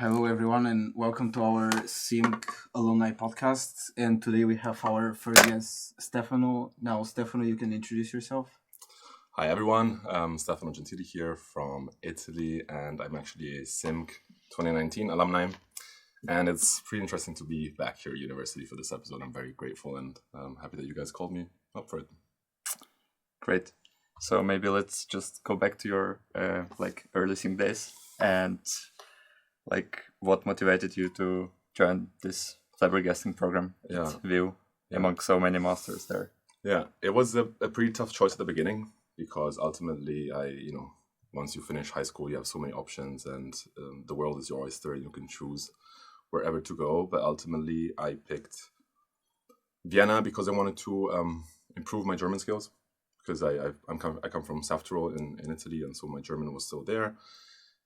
Hello, everyone, and welcome to our SIMC Alumni podcast. And today we have our first guest, Stefano. Now, Stefano, you can introduce yourself. Hi, everyone. Stefano Gentili here from Italy, and I'm actually a SIMC 2019 alumni. And it's pretty interesting to be back here at university for this episode. I'm very grateful and happy that you guys called me up for it. Great. So maybe let's just go back to your early SIMC days and what motivated you to join this flabbergasting program at VU among so many masters there? Yeah, it was a pretty tough choice at the beginning because ultimately once you finish high school, you have so many options and the world is your oyster and you can choose wherever to go. But ultimately I picked Vienna because I wanted to improve my German skills because I come from South Tyrol in Italy, and so my German was still there.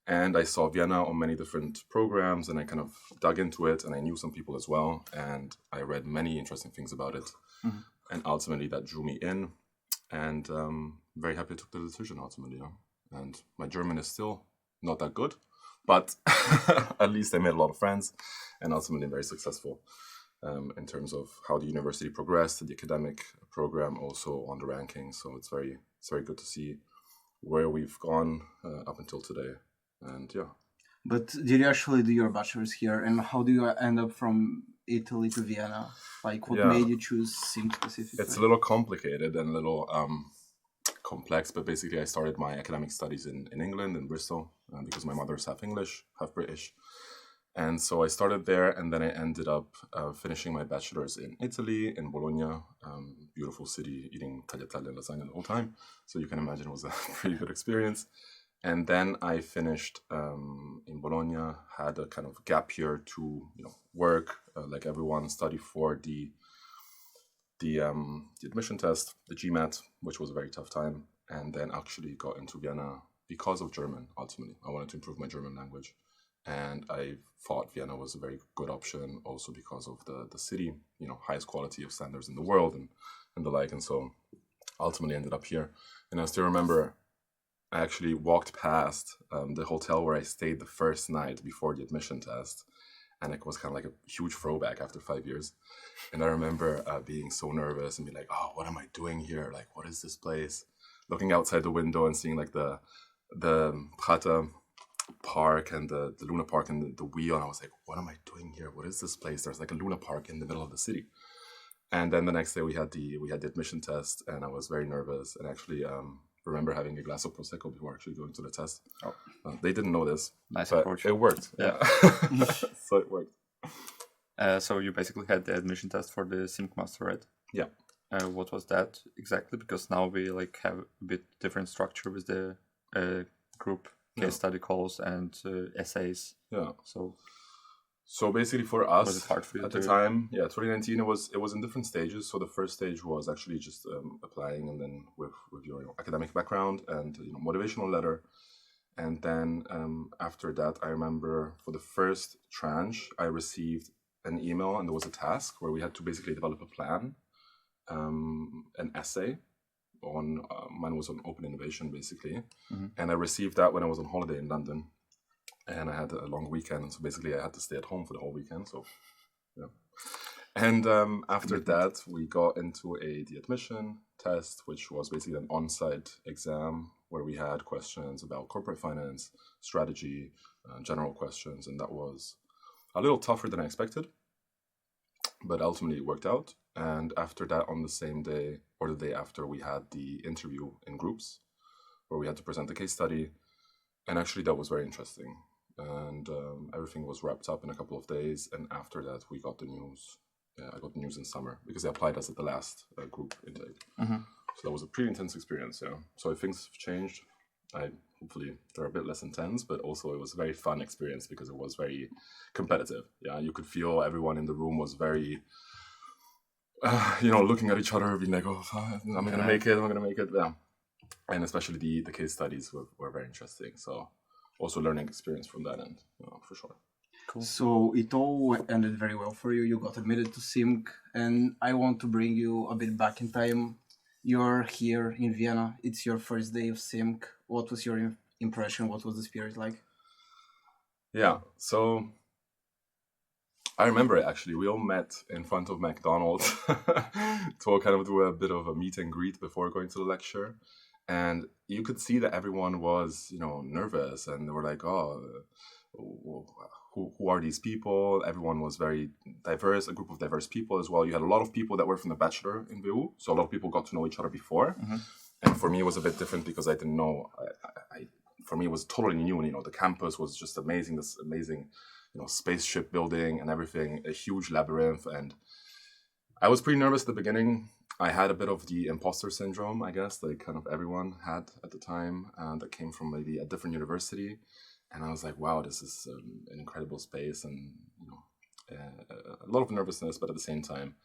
And I saw Vienna on many different programs and I kind of dug into it and I knew some people as well. And I read many interesting things about it. Mm-hmm. And ultimately that drew me in. And very happy I took the decision ultimately. And my German is still not that good, but at least I made a lot of friends and ultimately very successful in terms of how the university progressed, the academic program also on the rankings. So it's very good to see where we've gone up until today. And yeah. But did you actually do your bachelor's here? And how do you end up from Italy to Vienna? Like, what made you choose SIMC specifically? It's a little complicated and a little complex, but basically I started my academic studies in England, in Bristol, because my mother's half English, half British. And so I started there, and then I ended up finishing my bachelor's in Italy, in Bologna, beautiful city, eating tagliatelle and lasagna the whole time. So you can imagine it was a pretty good experience. And then I finished in Bologna, had a kind of gap year to work, like everyone, study for the admission test, the GMAT, which was a very tough time, and then actually got into Vienna because of German, ultimately. I wanted to improve my German language, and I thought Vienna was a very good option also because of the city, highest quality of standards in the world and the like, and so ultimately ended up here. And I still remember I actually walked past the hotel where I stayed the first night before the admission test. And it was kind of like a huge throwback after 5 years. And I remember being so nervous and being like, oh, what am I doing here? Like, what is this place? Looking outside the window and seeing like the Prater Park and the Luna Park and the wheel. And I was like, what am I doing here? What is this place? There's like a Luna Park in the middle of the city. And then the next day we had the admission test and I was very nervous and actually remember having a glass of Prosecco before actually going to the test. Oh. They didn't know this, nice but approach. It worked. Yeah. So it worked. So you basically had the admission test for the SIMC Master, right? Yeah. What was that exactly? Because now we have a bit different structure with the group case study calls and essays. Yeah. So basically for us was it hard for you at the time, 2019, it was in different stages. So the first stage was actually just applying, and then with your academic background and motivational letter. And then after that, I remember for the first tranche, I received an email and there was a task where we had to basically develop a plan, an essay on, mine was on open innovation basically. Mm-hmm. And I received that when I was on holiday in London. And I had a long weekend, so basically I had to stay at home for the whole weekend. So, yeah. And after that, we got into the admission test, which was basically an on-site exam where we had questions about corporate finance, strategy, general questions, and that was a little tougher than I expected, but ultimately it worked out. And after that, on the same day or the day after, we had the interview in groups where we had to present a case study, and actually that was very interesting. And everything was wrapped up in a couple of days. And after that, we got the news. Yeah, I got the news in summer because they applied us at the last group intake. Mm-hmm. So that was a pretty intense experience. Yeah. So if things have changed, hopefully they're a bit less intense, but also it was a very fun experience because it was very competitive. Yeah, you could feel everyone in the room was very, looking at each other, being like, oh, I'm going to make it. Yeah. And especially the case studies were very interesting. So also learning experience from that end, for sure. Cool. So it all ended very well for you. You got admitted to SIMC, and I want to bring you a bit back in time. You're here in Vienna. It's your first day of SIMC. What was your impression? What was the spirit like? Yeah, so I remember it actually. We all met in front of McDonald's to all kind of do a bit of a meet and greet before going to the lecture. And you could see that everyone was, nervous, and they were like, "Oh, who are these people?" Everyone was very diverse, a group of diverse people as well. You had a lot of people that were from the bachelor in VU, so a lot of people got to know each other before. And for me, it was a bit different because I didn't know. For me, it was totally new. And, the campus was just amazing. This amazing, spaceship building and everything, a huge labyrinth. And I was pretty nervous at the beginning. I had a bit of the imposter syndrome, I guess, that kind of everyone had at the time, that came from maybe a different university. And I was like, wow, this is an incredible space, and a lot of nervousness, but at the same time,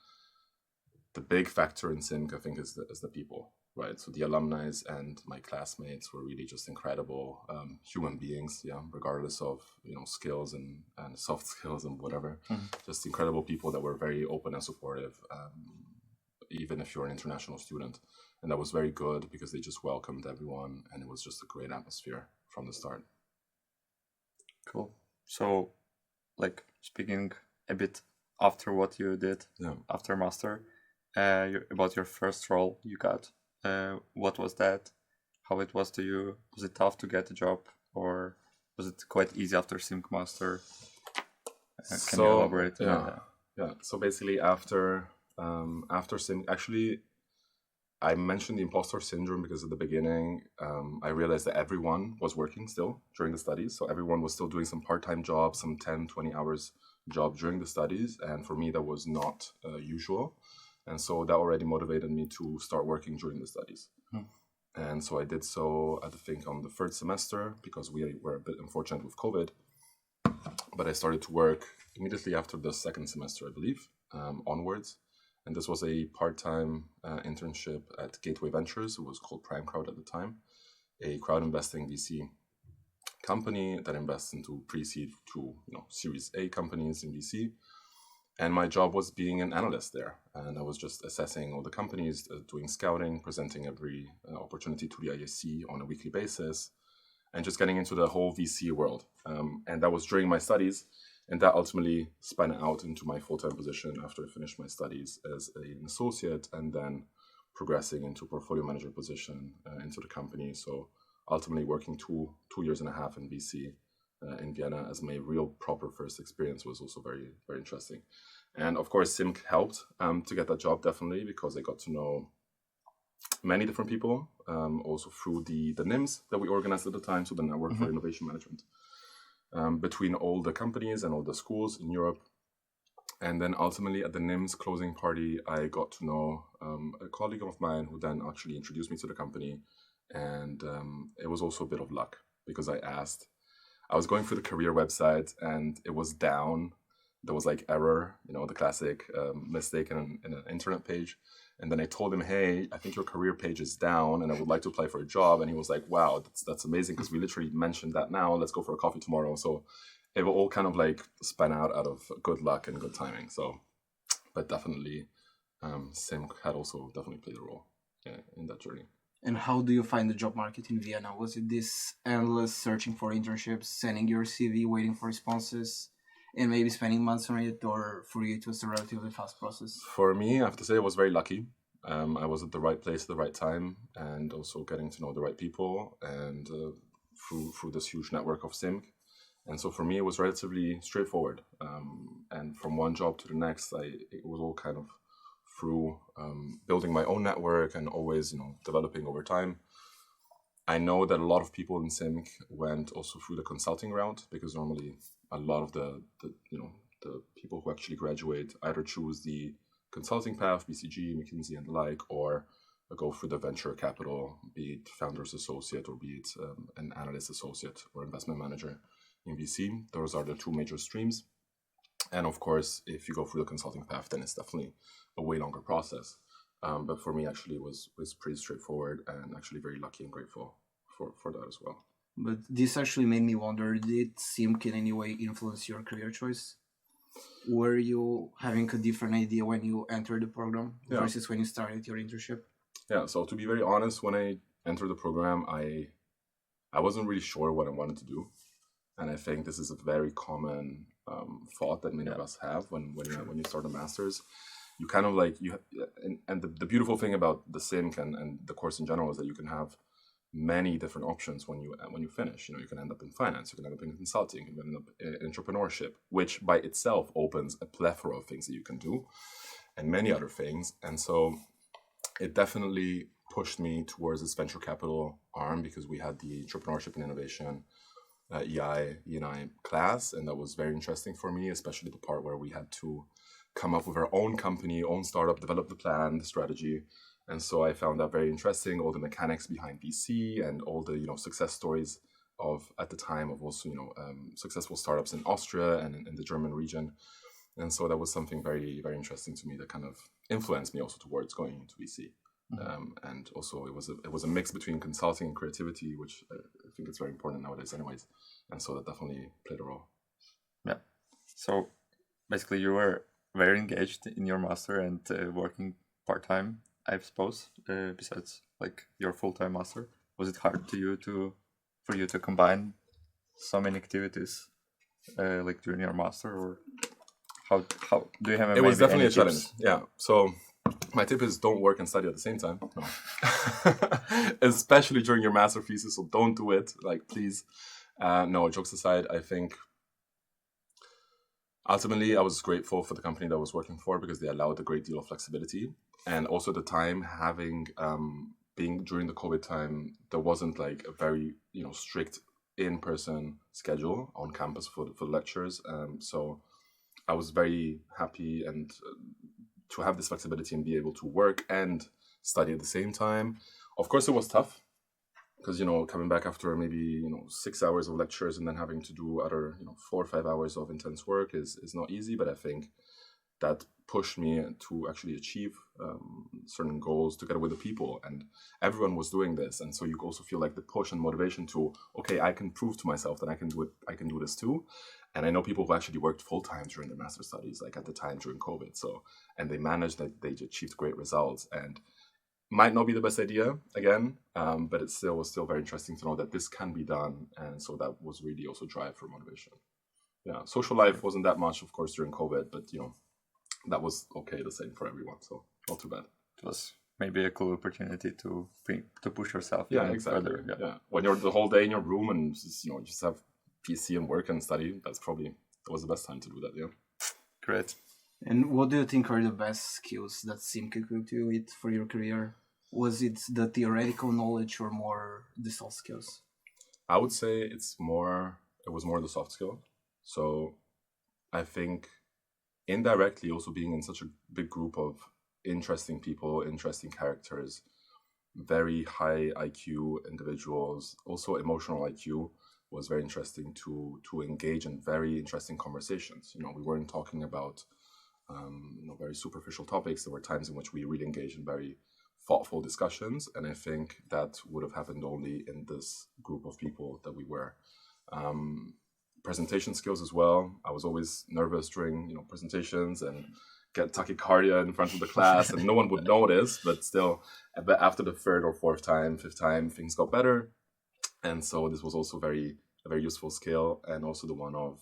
the big factor in SIMC, I think, is the people, right? So the alumni and my classmates were really just incredible human beings, regardless of skills and soft skills and whatever. Just incredible people that were very open and supportive, even if you're an international student. And that was very good because they just welcomed everyone, and it was just a great atmosphere from the start. Cool. So, speaking a bit after what you did after master, about your first role you got. What was that? How it was to you? Was it tough to get a job, or was it quite easy after SIMC master? Can you elaborate? Yeah. So basically, after SIMC, actually, I mentioned the imposter syndrome because at the beginning, I realized that everyone was working still during the studies. So everyone was still doing some part-time jobs, some 10, 20 hours job during the studies. And for me, that was not usual. And so that already motivated me to start working during the studies. And so I did so, I think, on the third semester, because we were a bit unfortunate with COVID. But I started to work immediately after the second semester, I believe, onwards. And this was a part-time internship at Gateway Ventures. It was called Prime Crowd at the time, a crowd investing VC company that invests into pre-seed to Series A companies in VC. And my job was being an analyst there. And I was just assessing all the companies, doing scouting, presenting every opportunity to the ISC on a weekly basis, and just getting into the whole VC world. And that was during my studies. And that ultimately spun out into my full-time position after I finished my studies as an associate, and then progressing into portfolio manager position into the company. So ultimately working two years and a half in VC in Vienna as my real proper first experience was also very, very interesting. And of course, SIMC helped to get that job, definitely, because I got to know many different people, also through the NIMS that we organized at the time, so the Network for Innovation Management, between all the companies and all the schools in Europe. And then ultimately at the NIMS closing party, I got to know a colleague of mine who then actually introduced me to the company. And it was also a bit of luck, because I was going through the career website and it was down. There was error, the classic mistake in an internet page. And then I told him, hey, I think your career page is down and I would like to apply for a job. And he was like, wow, that's amazing, because we literally mentioned that now. Let's go for a coffee tomorrow. So it will all kind of spun out of good luck and good timing. So, but definitely SIMC had also definitely played a role in that journey. And how do you find the job market in Vienna? Was it this endless searching for internships, sending your CV, waiting for responses, and maybe spending months on it, or for you it was a relatively fast process? For me, I have to say I was very lucky. I was at the right place at the right time, and also getting to know the right people, and through this huge network of SIMC. And so for me, it was relatively straightforward. And from one job to the next, it was all kind of through building my own network and always, developing over time. I know that a lot of people in SIMC went also through the consulting route, because normally a lot of the people who actually graduate either choose the consulting path, BCG, McKinsey and the like, or go through the venture capital, be it founder's associate or be it an analyst associate or investment manager in VC. Those are the two major streams. And of course, if you go through the consulting path, then it's definitely a way longer process. But for me, actually, it was pretty straightforward, and actually very lucky and grateful for that as well. But this actually made me wonder, did SIMC in any way influence your career choice? Were you having a different idea when you entered the program versus when you started your internship? Yeah, so to be very honest, when I entered the program, I wasn't really sure what I wanted to do. And I think this is a very common thought that many of us have when you start a master's. You kind of like and the beautiful thing about the SIMC and the course in general is that you can have many different options when you finish. You can end up in finance, you can end up in consulting, you can end up in entrepreneurship, which by itself opens a plethora of things that you can do, and many other things. And so it definitely pushed me towards this venture capital arm, because we had the entrepreneurship and innovation E&I class, and that was very interesting for me, especially the part where we had to come up with our own company, own startup, develop the plan, the strategy. And so I found that very interesting, all the mechanics behind VC and all the success stories of, at the time, of also successful startups in Austria and in the German region. And so that was something very, very interesting to me that kind of influenced me also towards going into VC. And also it was a mix between consulting and creativity, which I think is very important nowadays anyways. And so that definitely played a role. Yeah. So basically you were very engaged in your master and working part-time, I suppose, besides like your full-time master. Was it hard for you to combine so many activities like during your master, or how do you have it was definitely a challenge. Tips? Yeah. So my tip is don't work and study at the same time. No. Especially during your master thesis, so don't do it. Like, please. No, jokes aside, I think ultimately I was grateful for the company that I was working for, because they allowed a great deal of flexibility. And also the time having, being during the COVID time, there wasn't like a very, strict in-person schedule on campus for lectures. So I was very happy and to have this flexibility and be able to work and study at the same time. Of course, it was tough, because, coming back after maybe, 6 hours of lectures and then having to do other, 4 or 5 hours of intense work is not easy. But I think that pushed me to actually achieve certain goals together with the people, and everyone was doing this. And so you also feel like the push and motivation to, okay, I can prove to myself that I can do it. I can do this too. And I know people who actually worked full time during their master studies, like at the time during COVID. So, and they managed that, they achieved great results, and might not be the best idea again, but it was still very interesting to know that this can be done. And so that was really also drive for motivation. Yeah, social life wasn't that much, of course, during COVID, but that was okay, the same for everyone. So not too bad. It was maybe a cool opportunity to push yourself. Yeah, exactly. Further. Yeah, when you're the whole day in your room and just have PC and work and study, that was the best time to do that. Yeah. Great. And what do you think are the best skills that SIMC equipped you with for your career? Was it the theoretical knowledge or more the soft skills? I would say it was more the soft skill. So I think indirectly also being in such a big group of interesting people, interesting characters, very high IQ individuals, also emotional IQ, was very interesting to engage in very interesting conversations. We weren't talking about very superficial topics. There were times in which we really engaged in very thoughtful discussions, and I think that would have happened only in this group of people that we were. Presentation skills as well. I was always nervous during presentations and get tachycardia in front of the class, and no one would notice, but still, after the third or fourth time, fifth time, things got better. And so this was also a very useful skill, and also the one of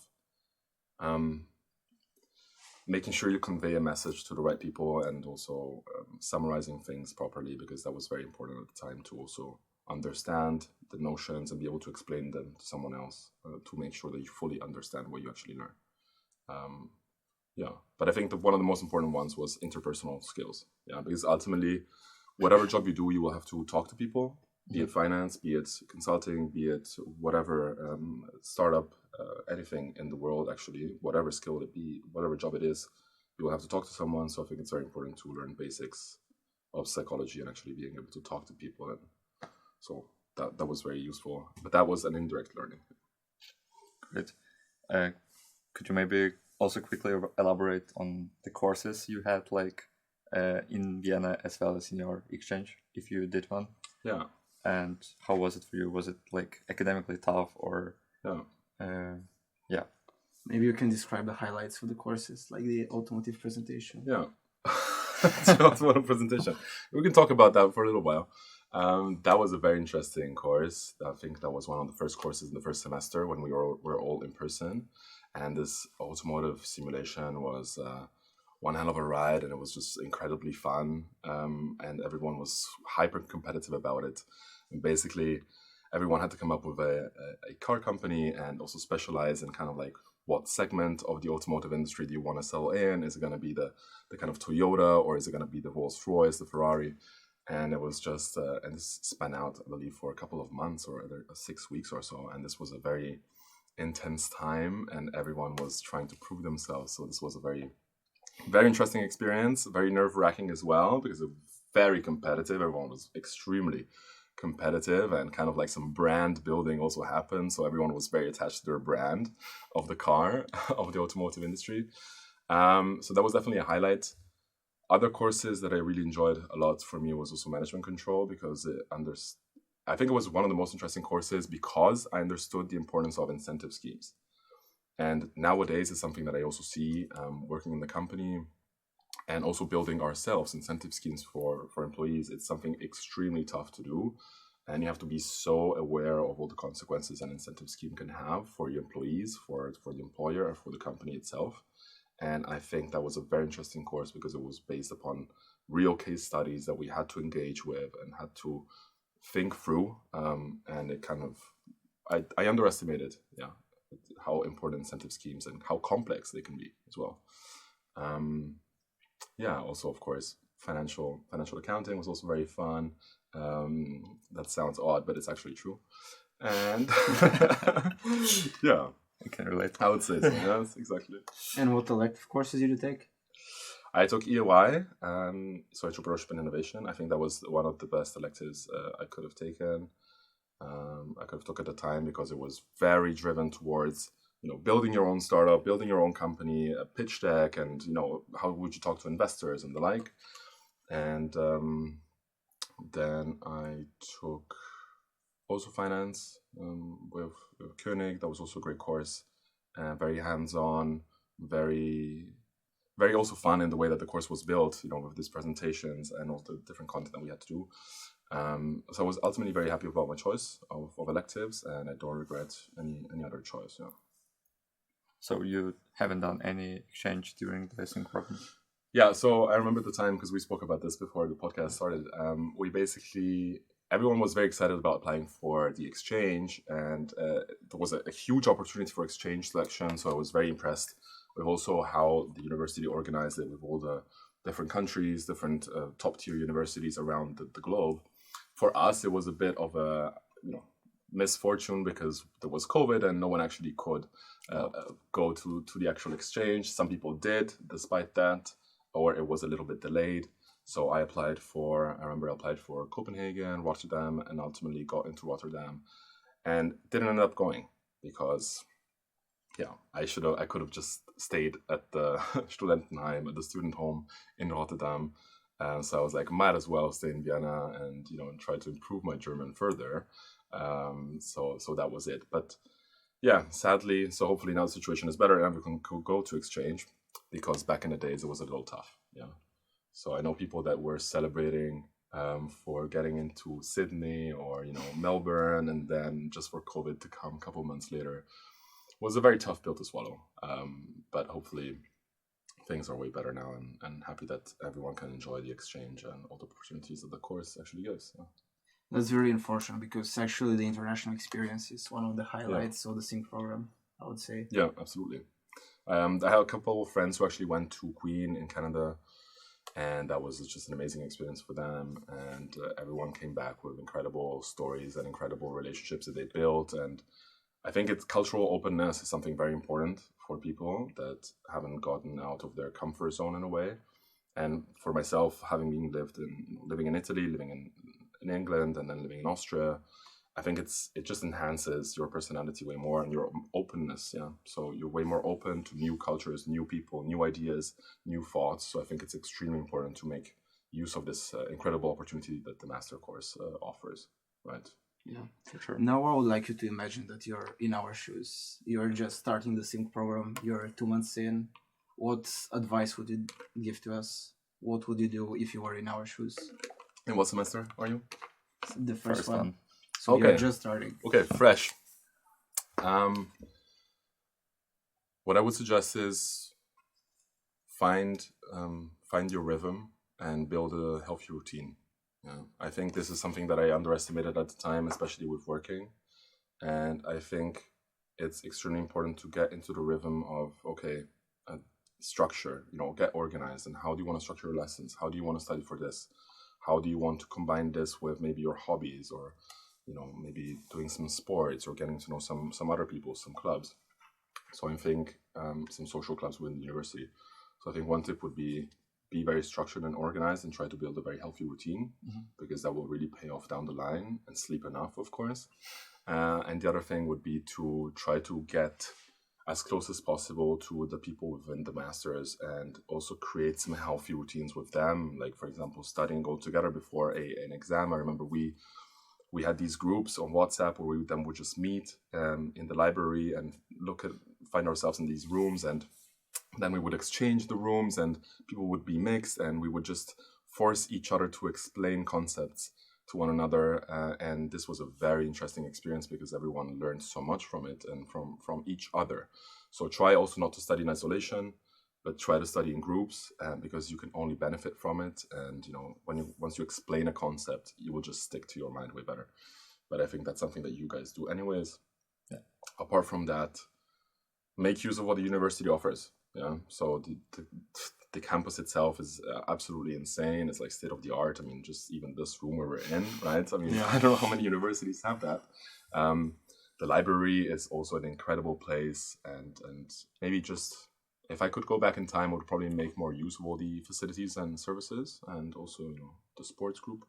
making sure you convey a message to the right people, and also summarizing things properly, because that was very important at the time to also understand the notions and be able to explain them to someone else, to make sure that you fully understand what you actually learn. But I think one of the most important ones was interpersonal skills. Yeah, because ultimately, whatever job you do, you will have to talk to people, be it finance, be it consulting, be it whatever startup, anything in the world, actually, whatever skill it be, whatever job it is, you will have to talk to someone. So I think it's very important to learn basics of psychology and actually being able to talk to people. And so that was very useful. But that was an indirect learning. Great. Could you maybe also quickly elaborate on the courses you had, like in Vienna as well as in your exchange, if you did one? Yeah. And how was it for you? Was it like academically tough, or? Yeah. Maybe you can describe the highlights of the courses, like the automotive presentation. Yeah. The automotive presentation. We can talk about that for a little while. That was a very interesting course. I think that was one of the first courses in the first semester when were all in person. And this automotive simulation was one hell of a ride, and it was just incredibly fun. And everyone was hyper competitive about it. And basically, everyone had to come up with a car company and also specialize in kind of like what segment of the automotive industry do you want to sell in? Is it going to be the kind of Toyota, or is it going to be the Rolls-Royce, the Ferrari? And it was just, and this span out, I believe, for a couple of months or 6 weeks or so. And this was a very intense time, and everyone was trying to prove themselves. So this was a very, very interesting experience, very nerve-wracking as well, because it was very competitive. Everyone was extremely competitive, and kind of like some brand building also happened. So everyone was very attached to their brand of the car, of the automotive industry. So that was definitely a highlight. Other courses that I really enjoyed a lot for me was also management control, because I think it was one of the most interesting courses because I understood the importance of incentive schemes. And nowadays it's something that I also see working in the company and also building ourselves incentive schemes for employees. It's something extremely tough to do. And you have to be so aware of all the consequences an incentive scheme can have for your employees, for the employer, and for the company itself. And I think that was a very interesting course because it was based upon real case studies that we had to engage with and had to think through. And it kind of, I underestimated, how important incentive schemes and how complex they can be as well. Also, of course, financial accounting was also very fun. That sounds odd, but it's actually true. And yeah. I can relate. I would say so, yes, exactly. And what elective courses did you take? I took EOI, so entrepreneurship and innovation. I think that was one of the best electives I could have taken. I could have took at the time because it was very driven towards, building your own startup, building your own company, a pitch deck, and, how would you talk to investors and the like. And then I took also finance with Koenig. That was also a great course, very hands-on, very, very also fun in the way that the course was built, with these presentations and all the different content that we had to do. So I was ultimately very happy about my choice of electives, and I don't regret any other choice. Yeah. So you haven't done any exchange during the SIMC program? Yeah, so I remember the time, because we spoke about this before the podcast started, everyone was very excited about applying for the exchange, and there was a huge opportunity for exchange selection. So I was very impressed with also how the university organized it with all the different countries, different top tier universities around the globe. For us, it was a bit of a misfortune because there was COVID and no one actually could go to the actual exchange. Some people did, despite that, or it was a little bit delayed. So I applied for Copenhagen, Rotterdam, and ultimately got into Rotterdam, and didn't end up going because, I could have just stayed at the Studentenheim, at the student home in Rotterdam. So I was like, might as well stay in Vienna and try to improve my German further. So that was it. But sadly, so hopefully now the situation is better and we can go to exchange, because back in the days it was a little tough. So I know people that were celebrating for getting into Sydney or Melbourne, and then just for COVID to come a couple months later was a very tough pill to swallow. But hopefully things are way better now, and happy that everyone can enjoy the exchange and all the opportunities that the course actually gives. That's very unfortunate, because actually the international experience is one of the highlights of the SIMC program, I would say. Yeah, absolutely. I had a couple of friends who actually went to Queen in Canada, and that was just an amazing experience for them. And everyone came back with incredible stories and incredible relationships that they built. And I think cultural openness is something very important for people that haven't gotten out of their comfort zone in a way. And for myself, having living in Italy, living in England, and then living in Austria, I think it just enhances your personality way more and your openness. So you're way more open to new cultures, new people, new ideas, new thoughts. So I think it's extremely important to make use of this incredible opportunity that the master course offers, right? Yeah, for sure. Now I would like you to imagine that you're in our shoes. You're just starting the SIMC program. You're 2 months in. What advice would you give to us? What would you do if you were in our shoes? In what semester are you? the first one. one. So Okay. you're just starting. Okay, fresh. What I would suggest is find your rhythm and build a healthy routine. Yeah. I think this is something that I underestimated at the time, especially with working. And I think it's extremely important to get into the rhythm of, structure, get organized. And how do you want to structure your lessons? How do you want to study for this? How do you want to combine this with maybe your hobbies, or, maybe doing some sports, or getting to know some other people, some clubs. So I think some social clubs within the university. So I think one tip would be very structured and organized, and try to build a very healthy routine, because that will really pay off down the line. And sleep enough, of course. And the other thing would be to try to get as close as possible to the people within the masters, and also create some healthy routines with them. Like, for example, studying all together before an exam. I remember we had these groups on WhatsApp where we then would just meet in the library and find ourselves in these rooms, and then we would exchange the rooms, and people would be mixed, and we would just force each other to explain concepts to one another. And this was a very interesting experience, because everyone learned so much from it and from each other. So try also not to study in isolation, but try to study in groups, because you can only benefit from it. And once you explain a concept, you will just stick to your mind way better. But I think that's something that you guys do anyways. Yeah. Apart from that, make use of what the university offers. Yeah. So the campus itself is absolutely insane. It's like state of the art. I mean, just even this room where we're in, right? I mean, Yeah. I don't know how many universities have that. The library is also an incredible place, and maybe just, if I could go back in time, I would probably make more use of all the facilities and services, and also the sports group.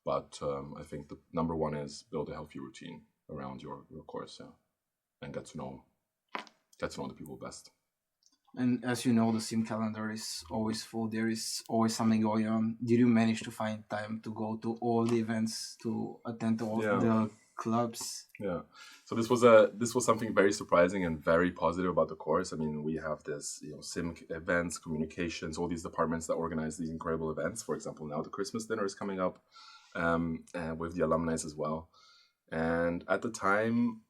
But I think the number one is build a healthy routine around your course, and get to know the people best. And as you know, the SIM calendar is always full. There is always something going on. Did you manage to find time to go to all the events, to attend to all the clubs? Yeah. So this was something very surprising and very positive about the course. I mean, we have this, SIM events, communications, all these departments that organize these incredible events. For example, now the Christmas dinner is coming up, and with the alumni as well. And at the time,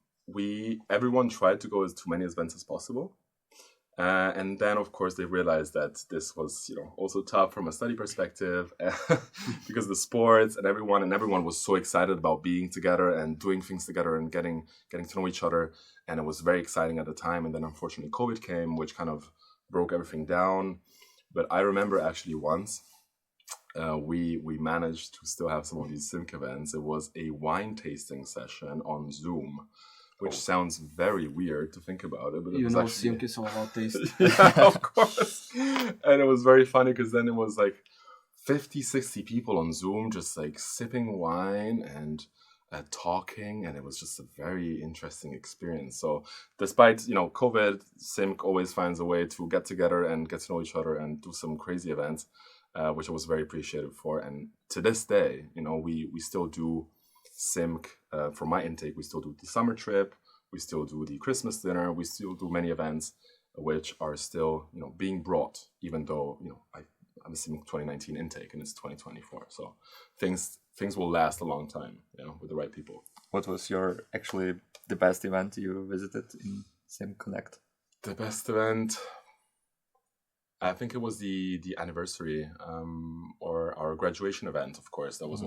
everyone tried to go as too many events as possible. And then, of course, they realized that this was, also tough from a study perspective, because of the sports and everyone was so excited about being together and doing things together and getting to know each other. And it was very exciting at the time. And then, unfortunately, COVID came, which kind of broke everything down. But I remember actually once we managed to still have some of these SIMC events. It was a wine tasting session on Zoom, which sounds very weird to think about it, but it was actually... SIMC is all about taste. Yeah, of course. And it was very funny, because then it was like 50, 60 people on Zoom, just like sipping wine and talking, and it was just a very interesting experience. So despite, COVID, SIMC always finds a way to get together and get to know each other and do some crazy events, which I was very appreciative for. And to this day, we still do SIMC. For my intake, we still do the summer trip, we still do the Christmas dinner, we still do many events which are still being brought, even though I'm a SIMC 2019 intake and it's 2024. So things will last a long time, with the right people. What was the best event you visited in Sim Connect? The best event, I think it was the anniversary, or our graduation event, of course. That was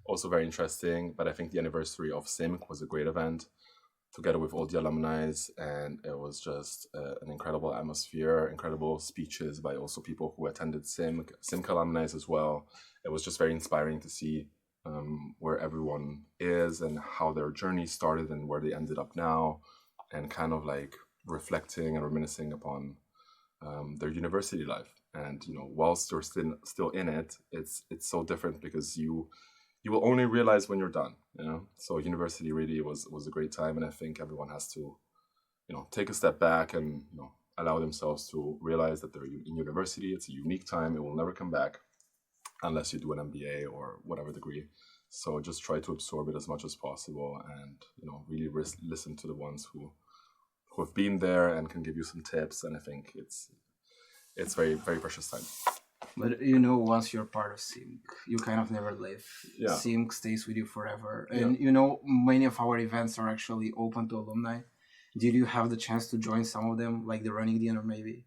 also very interesting. But I think the anniversary of SIMC was a great event, together with all the alumni, and it was just an incredible atmosphere, incredible speeches by also people who attended SIMC alumni as well. It was just very inspiring to see where everyone is and how their journey started and where they ended up now, and kind of like reflecting and reminiscing upon their university life. And whilst you're still in it, it's so different, because you will only realize when you're done. So university really was a great time, and I think everyone has to take a step back and allow themselves to realize that they're in university. It's a unique time. It will never come back unless you do an MBA or whatever degree. So just try to absorb it as much as possible, and really listen to the ones who have been there and can give you some tips. And I think it's very, very precious time. But once you're part of SIMC, you kind of never leave. Yeah. SIMC stays with you forever. Yeah. And many of our events are actually open to alumni. Did you have the chance to join some of them, like the running dinner maybe?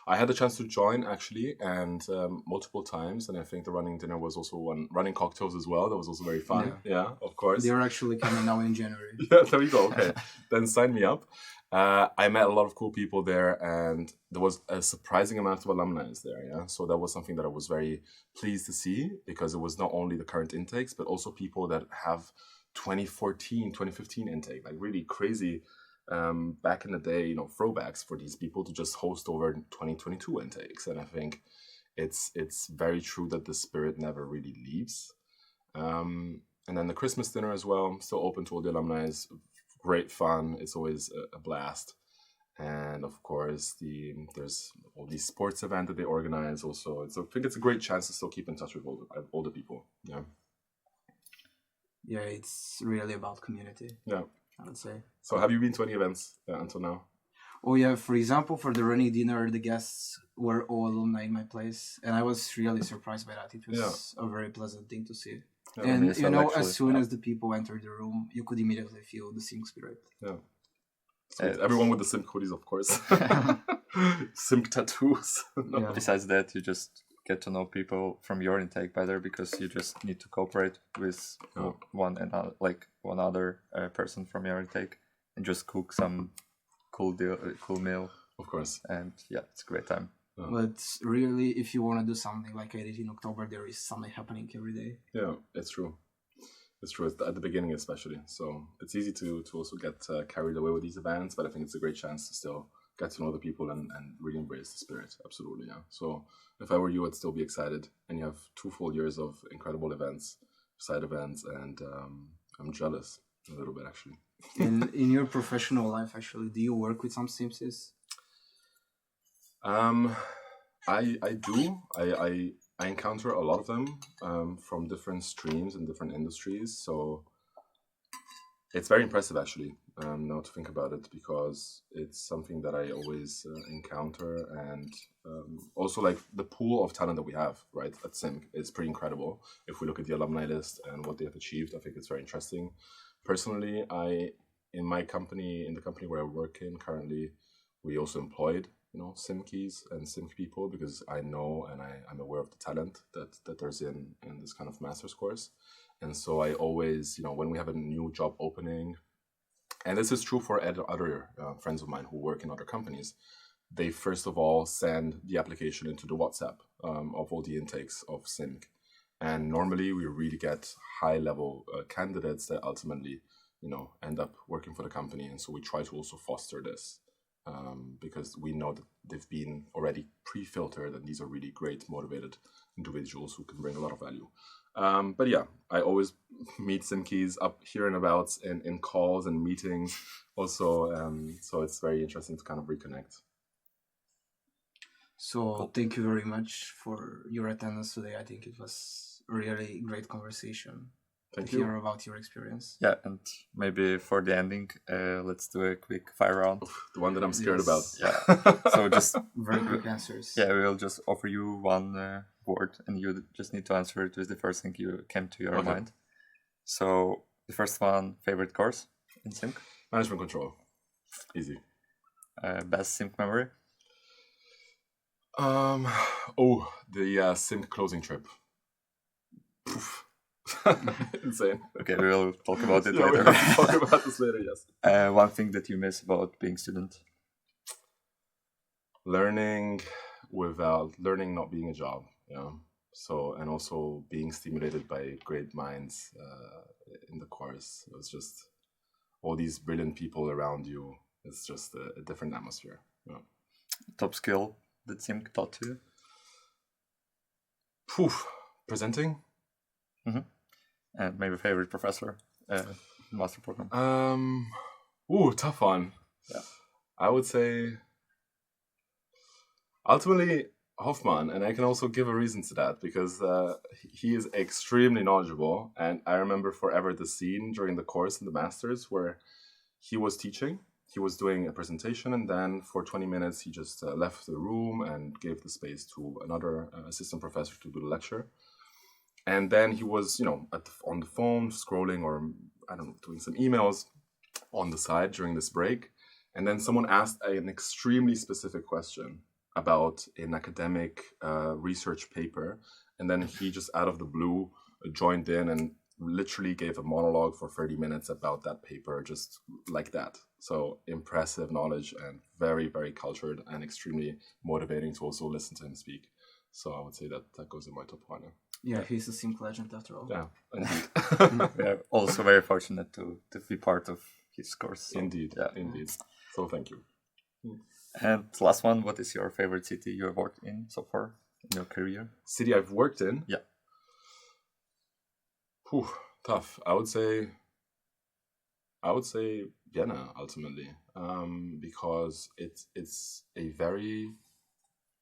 I had the chance to join actually, and multiple times, and I think the running dinner was also one. Running cocktails as well. That was also very fun. Yeah, of course. They're actually coming now in January. Yeah, there we go. Okay, then sign me up. I met a lot of cool people there, and there was a surprising amount of alumni there. Yeah, so that was something that I was very pleased to see, because it was not only the current intakes, but also people that have 2014, 2015 intake, like really crazy. Back in the day, throwbacks for these people to just host over 2022 intakes. And I think it's very true that the spirit never really leaves. And then the Christmas dinner as well, still open to all the alumni. Great fun. It's always a blast. And of course, there's all these sports events that they organize also. I think it's a great chance to still keep in touch with all the people. Yeah. Yeah, it's really about community. Yeah. I would say. So have you been to any events until now? Oh yeah, for example, for the running dinner, the guests were all alumni in my place, and I was really surprised by that. It was a very pleasant thing to see. Yeah, and actually, as soon as the people entered the room, you could immediately feel the SIMC spirit. Yeah. So everyone with the SIMC hoodies, of course. SIMC tattoos. Yeah. Besides that, you just get to know people from your intake better, because you just need to cooperate with one other person from your intake and just cook some cool meal. Of course. And yeah, it's a great time. But really, if you want to do something like I did in October, there is something happening every day. Yeah, it's true. It's true, at the beginning especially. So it's easy to also get carried away with these events, but I think it's a great chance to still get to know the people and really embrace the spirit. Absolutely, yeah. So if I were you, I'd still be excited. And you have 2 full years of incredible events, side events, and I'm jealous a little bit, actually. In your professional life, actually, do you work with some SIMCies? I do. I encounter a lot of them from different streams and different industries. So it's very impressive, actually, now to think about it, because it's something that I always encounter. And also, like, the pool of talent that we have, right, at SIMC is pretty incredible. If we look at the alumni list and what they have achieved, I think it's very interesting. Personally, in the company where I work in currently, we also employed SIMCies and SIMC people, because I know and I'm aware of the talent that there's in this kind of master's course. And so I always, when we have a new job opening, and this is true for other friends of mine who work in other companies, they first of all send the application into the WhatsApp of all the intakes of SIMC. And normally we really get high-level candidates that ultimately, end up working for the company. And so we try to also foster this. Because we know that they've been already pre-filtered, and these are really great, motivated individuals who can bring a lot of value. But yeah, I always meet SIMCies up here and about in calls and meetings also. So it's very interesting to kind of reconnect. So thank you very much for your attendance today. I think it was a really great conversation. Thank to you. hear about your experience. Yeah, and maybe for the ending, let's do a quick fire round. The one that I'm scared about. Yeah. So just very quick answers. Yeah, we'll just offer you one word, and you just need to answer it with the first thing you came to your mind. So the first one, favorite course in SIMC? Management control. Easy. Best SIMC memory? The SIMC closing trip. Poof. Insane. Okay, we will talk about it later. We'll talk about this later, yes. One thing that you miss about being student? Learning not being a job. Yeah. So, and also being stimulated by great minds in the course. It was just all these brilliant people around you. It's just a different atmosphere. Yeah. Top skill that SIMC taught to you? Presenting. Mm-hmm. And maybe favorite professor, master program. Tough one. Yeah. I would say ultimately Hoffman, and I can also give a reason to that, because he is extremely knowledgeable. And I remember forever the scene during the course in the masters where he was teaching he was doing a presentation, and then for 20 minutes he just left the room and gave the space to another assistant professor to do the lecture. And then he was, on the phone scrolling, or I don't know, doing some emails on the side during this break. And then someone asked an extremely specific question about an academic research paper. And then he just out of the blue joined in and literally gave a monologue for 30 minutes about that paper, just like that. So impressive knowledge and very, very cultured and extremely motivating to also listen to him speak. So I would say that goes in my top one. Yeah, he's a SIMC legend after all. Yeah, indeed. We are also very fortunate to be part of his course. So, indeed, yeah. indeed. So thank you. And last one, what is your favorite city you have worked in so far in your career? City I've worked in? Yeah. Tough. I would say Vienna ultimately, because it's a very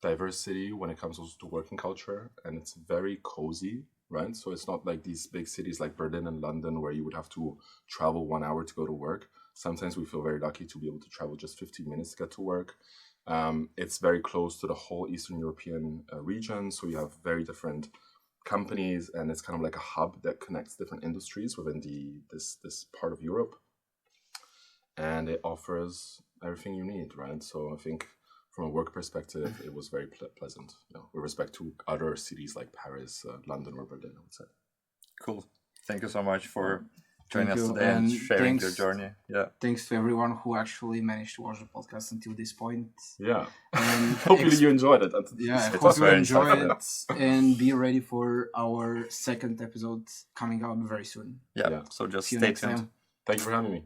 diverse city when it comes also to working culture, and it's very cozy, right? So it's not like these big cities like Berlin and London where you would have to travel 1 hour to go to work. Sometimes we feel very lucky to be able to travel just 15 minutes to get to work. It's very close to the whole Eastern European region, so you have very different companies, and it's kind of like a hub that connects different industries within this part of Europe, and it offers everything you need, right? So I think from a work perspective, it was very pleasant, with respect to other cities like Paris, London, or Berlin, I would say. Cool. Thank you so much for joining us today and and sharing thanks, your journey. Yeah. Thanks to everyone who actually managed to watch the podcast until this point. Yeah. And hopefully you enjoyed it. Yeah, I It hope was you very enjoy insightful. it, and be ready for our second episode coming out very soon. Yeah. Yeah. So just See you stay next tuned. time. Thank you for having me.